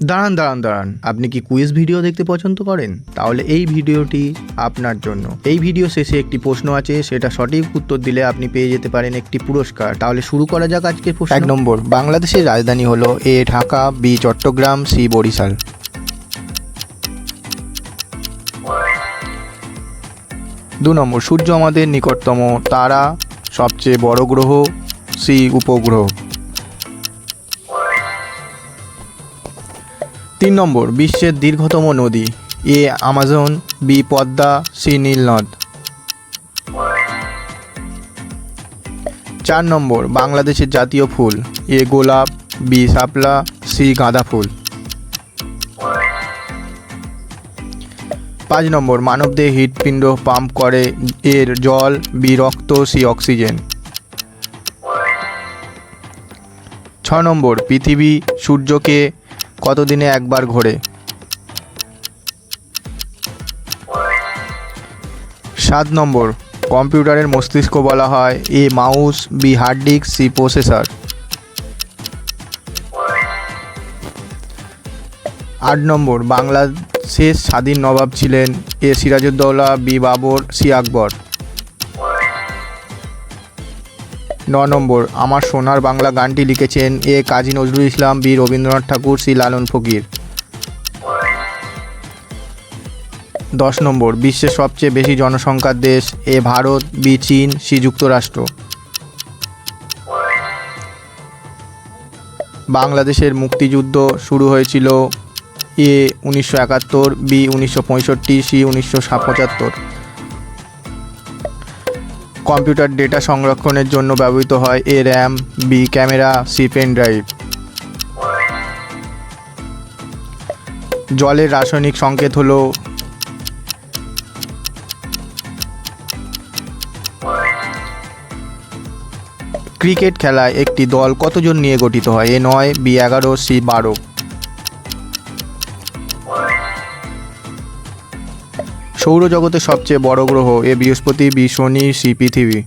দাঁড়ান দাঁড়ান দাঁড়ান, আপনি কি কুইজ ভিডিও দেখতে পছন্দ করেন? তাহলে এই ভিডিওটি আপনার জন্য। এই ভিডিও শেষে একটি প্রশ্ন আছে, সেটা সঠিক উত্তর দিলে আপনি পেয়ে যেতে পারেন একটি পুরস্কার। তাহলে শুরু করা যাক আজকের প্রশ্ন। 1 নম্বর, বাংলাদেশের রাজধানী হলো এ ঢাকা, বি চট্টগ্রাম, সি বরিশাল। 2 নম্বর, সূর্য আমাদের নিকটতম তারা, সবচেয়ে বড় গ্রহ, সি উপগ্রহ। 3 নম্বর, বিশ্বের দীর্ঘতম নদী, এ আমাজন, বি পদ্মা, সি নীলনদ। 4 নম্বর, বাংলাদেশের জাতীয় ফুল, এ গোলাপ, বি শাপলা, সি গাঁদা ফুল। 5 নম্বর, মানবদেহে হৃৎপিণ্ড পাম্প করে, এর জল, বি রক্ত, সি অক্সিজেন। 6 নম্বর, পৃথিবী সূর্যকে কতদিনে একবার ঘোরে? 7 নম্বর, কম্পিউটারের মস্তিষ্ক বলা হয়, A mouse, B hard disk, C processor. 8 নম্বর, বাংলাদেশের স্বাধীন নবাব ছিলেন, A Sirajuddaula, B Babur, C Akbar. 9 নম্বর, আমার সোনার বাংলা গানটি লিখেছেন, A Kazi Nazrul Islam, B Rabindranath Tagore, C Lalon Fakir. 10 নম্বর, বিশ্বের সবচেয়ে বেশি জনসংখ্যার দেশ, এ ভারত, বি চীন, সি যুক্তরাষ্ট্র। বাংলাদেশের মুক্তিযুদ্ধ শুরু হয়েছিল, A 1971, B 1965, C 1975। Computer data সংরক্ষণের জন্য ব্যবহৃত হয়, A RAM, B camera, C pen drive. জলের রাসায়নিক সংকেত হলো ক্রিকেট খেলায় একটি দল কতজন নিয়ে গঠিত হয়, এ 9, বি 11, সি 12। সৌরজগতের সবচেয়ে বড় গ্রহ, এ বৃহস্পতি, বি শনি, সি পৃথিবী।